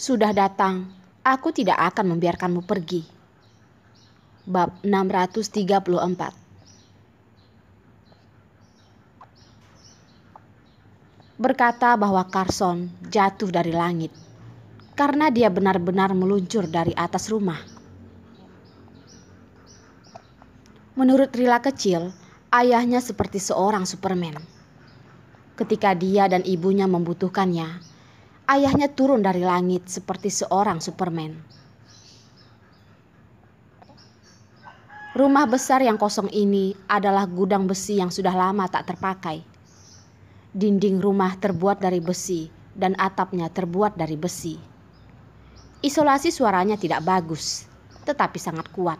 Sudah datang, aku tidak akan membiarkanmu pergi. Bab 634. Berkata bahwa Carson jatuh dari langit karena dia benar-benar meluncur dari atas rumah. Menurut Rila kecil, ayahnya seperti seorang Superman. Ketika dia dan ibunya membutuhkannya, ayahnya turun dari langit seperti seorang Superman. Rumah besar yang kosong ini adalah gudang besi yang sudah lama tak terpakai. Dinding rumah terbuat dari besi dan atapnya terbuat dari besi. Isolasi suaranya tidak bagus, tetapi sangat kuat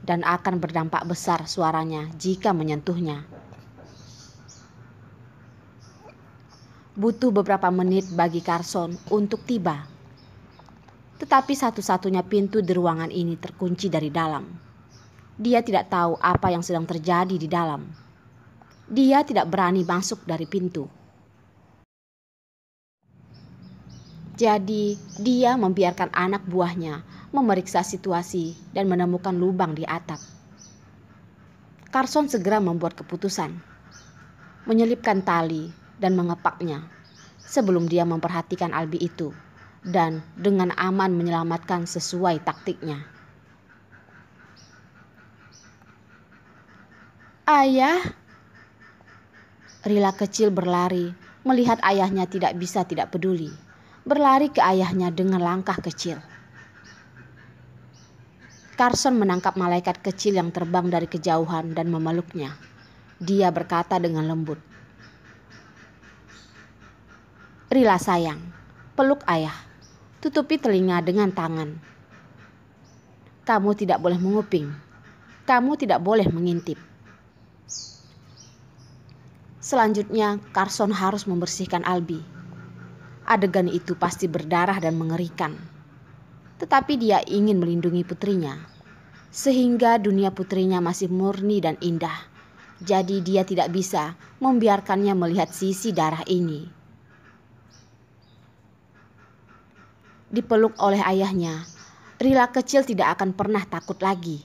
dan akan berdampak besar suaranya jika menyentuhnya. Butuh beberapa menit bagi Carson untuk tiba. Tetapi satu-satunya pintu di ruangan ini terkunci dari dalam. Dia tidak tahu apa yang sedang terjadi di dalam. Dia tidak berani masuk dari pintu. Jadi, dia membiarkan anak buahnya memeriksa situasi dan menemukan lubang di atap. Carson segera membuat keputusan, menyelipkan tali dan mengepaknya sebelum dia memperhatikan Albi itu dan dengan aman menyelamatkan sesuai taktiknya. Ayah, Rila kecil berlari melihat ayahnya tidak bisa tidak peduli. Berlari ke ayahnya dengan langkah kecil. Carson menangkap malaikat kecil yang terbang dari kejauhan dan memeluknya. Dia berkata dengan lembut, "Rila sayang, peluk ayah. Tutupi telinga dengan tangan. Kamu tidak boleh menguping. Kamu tidak boleh mengintip." Selanjutnya, Carson harus membersihkan Albi. Adegan itu pasti berdarah dan mengerikan. Tetapi dia ingin melindungi putrinya, sehingga dunia putrinya masih murni dan indah. Jadi dia tidak bisa membiarkannya melihat sisi darah ini. Dipeluk oleh ayahnya, Rila kecil tidak akan pernah takut lagi.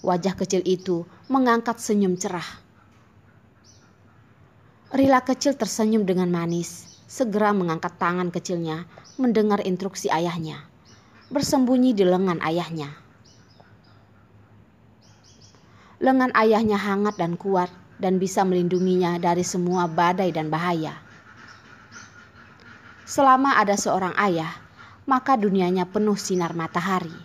Wajah kecil itu mengangkat senyum cerah. Rila kecil tersenyum dengan manis, segera mengangkat tangan kecilnya mendengar instruksi ayahnya, bersembunyi di lengan ayahnya. Lengan ayahnya hangat dan kuat dan bisa melindunginya dari semua badai dan bahaya. Selama ada seorang ayah, maka dunianya penuh sinar matahari.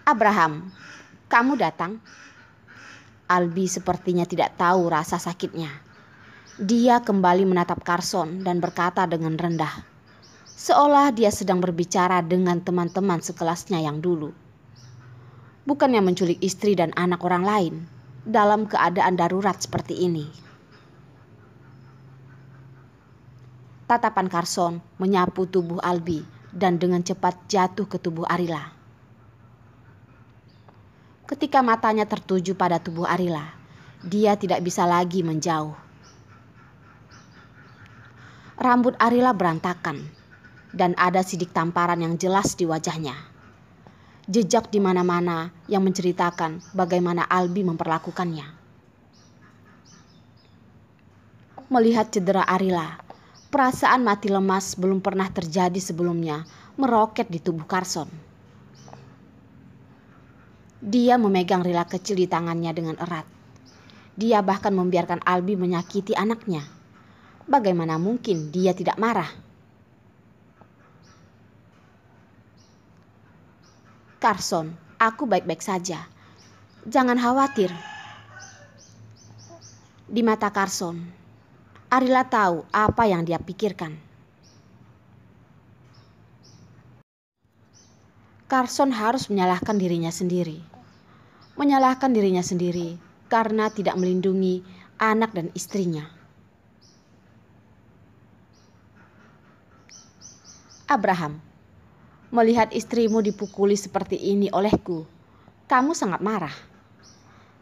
Abraham, kamu datang? Albi sepertinya tidak tahu rasa sakitnya. Dia kembali menatap Carson dan berkata dengan rendah, seolah dia sedang berbicara dengan teman-teman sekelasnya yang dulu. Bukannya menculik istri dan anak orang lain dalam keadaan darurat seperti ini. Tatapan Carson menyapu tubuh Albi dan dengan cepat jatuh ke tubuh Arila. Ketika matanya tertuju pada tubuh Arila, dia tidak bisa lagi menjauh. Rambut Arila berantakan dan ada sidik tamparan yang jelas di wajahnya. Jejak di mana-mana yang menceritakan bagaimana Albi memperlakukannya. Melihat cedera Arila, perasaan mati lemas belum pernah terjadi sebelumnya meroket di tubuh Carson. Dia memegang Rila kecil di tangannya dengan erat. Dia bahkan membiarkan Albi menyakiti anaknya. Bagaimana mungkin dia tidak marah? Carson, aku baik-baik saja. Jangan khawatir. Di mata Carson, Arila tahu apa yang dia pikirkan. Carson harus menyalahkan dirinya sendiri. Menyalahkan dirinya sendiri karena tidak melindungi anak dan istrinya. Abraham, melihat istrimu dipukuli seperti ini olehku, kamu sangat marah.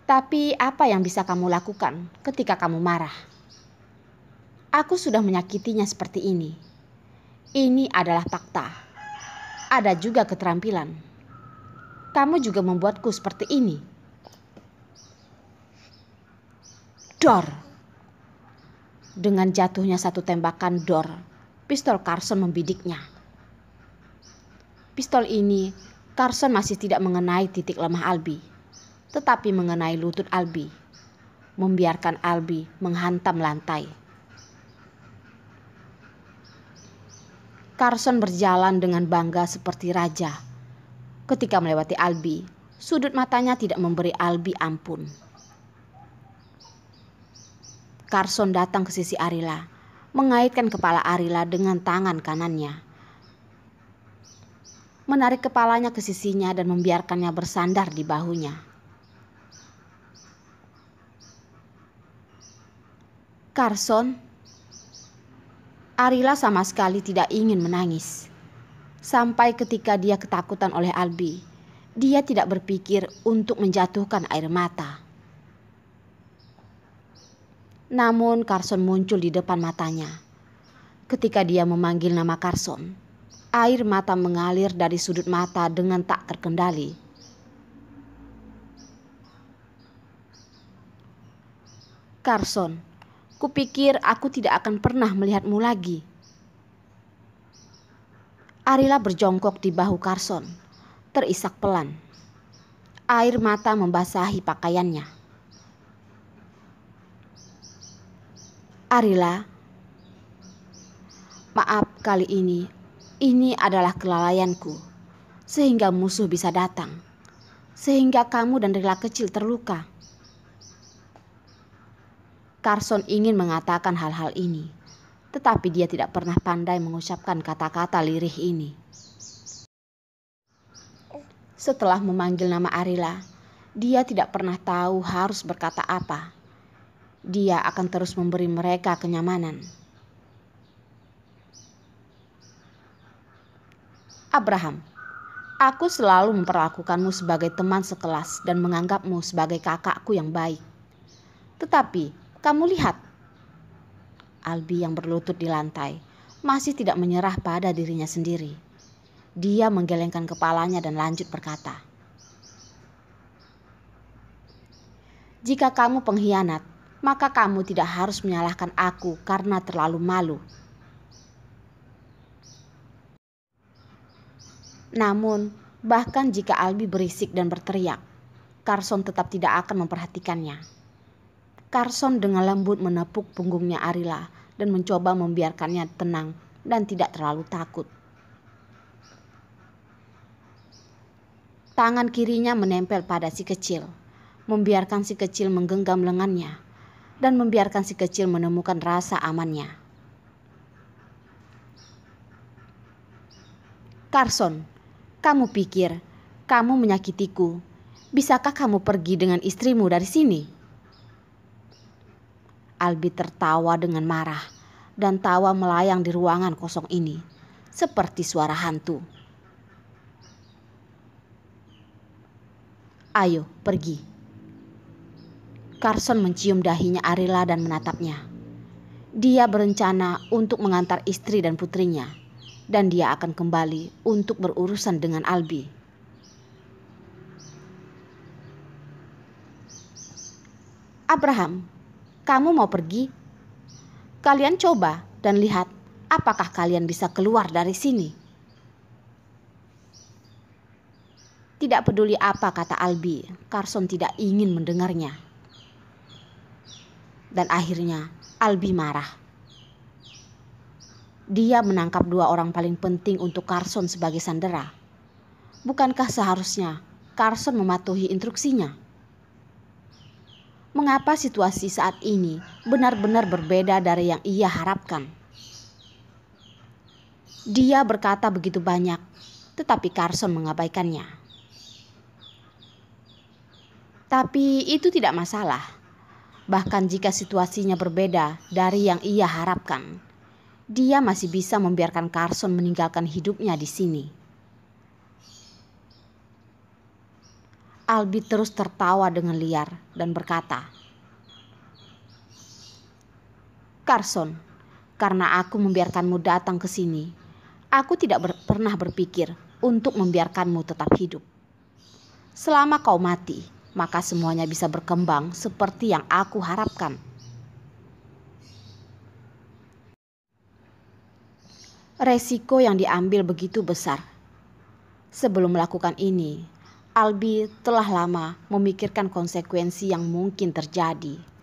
Tapi apa yang bisa kamu lakukan ketika kamu marah? Aku sudah menyakitinya seperti ini. Ini adalah fakta. Ada juga keterampilan. Kamu juga membuatku seperti ini. Dor! Dengan jatuhnya satu tembakan dor, pistol Carson membidiknya. Pistol ini, Carson masih tidak mengenai titik lemah Albi, tetapi mengenai lutut Albi, membiarkan Albi menghantam lantai. Carson berjalan dengan bangga seperti raja. Ketika melewati Albi, sudut matanya tidak memberi Albi ampun. Carson datang ke sisi Arila, mengaitkan kepala Arila dengan tangan kanannya. Menarik kepalanya ke sisinya dan membiarkannya bersandar di bahunya. Carson, Arila sama sekali tidak ingin menangis. Sampai ketika dia ketakutan oleh Albi, dia tidak berpikir untuk menjatuhkan air mata. Namun Carson muncul di depan matanya. Ketika dia memanggil nama Carson, air mata mengalir dari sudut mata dengan tak terkendali. Carson, kupikir aku tidak akan pernah melihatmu lagi. Arila berjongkok di bahu Carson, terisak pelan. Air mata membasahi pakaiannya. Arila, maaf kali ini adalah kelalaianku, sehingga musuh bisa datang, sehingga kamu dan Rila kecil terluka. Carson ingin mengatakan hal-hal ini, tetapi dia tidak pernah pandai mengucapkan kata-kata lirih ini. Setelah memanggil nama Arila, dia tidak pernah tahu harus berkata apa. Dia akan terus memberi mereka kenyamanan. Abraham, aku selalu memperlakukanmu sebagai teman sekelas dan menganggapmu sebagai kakakku yang baik. Tetapi kamu lihat, Albi yang berlutut di lantai masih tidak menyerah pada dirinya sendiri. Dia menggelengkan kepalanya dan lanjut berkata, jika kamu pengkhianat, maka kamu tidak harus menyalahkan aku karena terlalu malu. Namun, bahkan jika Albi berisik dan berteriak, Carson tetap tidak akan memperhatikannya. Carson dengan lembut menepuk punggungnya Arila dan mencoba membiarkannya tenang dan tidak terlalu takut. Tangan kirinya menempel pada si kecil, membiarkan si kecil menggenggam lengannya dan membiarkan si kecil menemukan rasa amannya. Carson, kamu pikir kamu menyakitiku? Bisakah kamu pergi dengan istrimu dari sini? Albi tertawa dengan marah dan tawa melayang di ruangan kosong ini, seperti suara hantu. Ayo, pergi. Carson mencium dahinya Arila dan menatapnya. Dia berencana untuk mengantar istri dan putrinya, dan dia akan kembali untuk berurusan dengan Albi. Abraham, kamu mau pergi? Kalian coba dan lihat apakah kalian bisa keluar dari sini. Tidak peduli apa kata Albi, Carson tidak ingin mendengarnya. Dan akhirnya Albi marah. Dia menangkap dua orang paling penting untuk Carson sebagai sandera. Bukankah seharusnya Carson mematuhi instruksinya? Mengapa situasi saat ini benar-benar berbeda dari yang ia harapkan? Dia berkata begitu banyak, tetapi Carson mengabaikannya. Tapi itu tidak masalah. Bahkan jika situasinya berbeda dari yang ia harapkan, dia masih bisa membiarkan Carson meninggalkan hidupnya di sini. Albi terus tertawa dengan liar dan berkata, Carson, Karena aku membiarkanmu datang ke sini, aku tidak pernah berpikir untuk membiarkanmu tetap hidup. Selama kau mati, maka semuanya bisa berkembang seperti yang aku harapkan. Resiko yang diambil begitu besar. Sebelum melakukan ini, Albi telah lama memikirkan konsekuensi yang mungkin terjadi.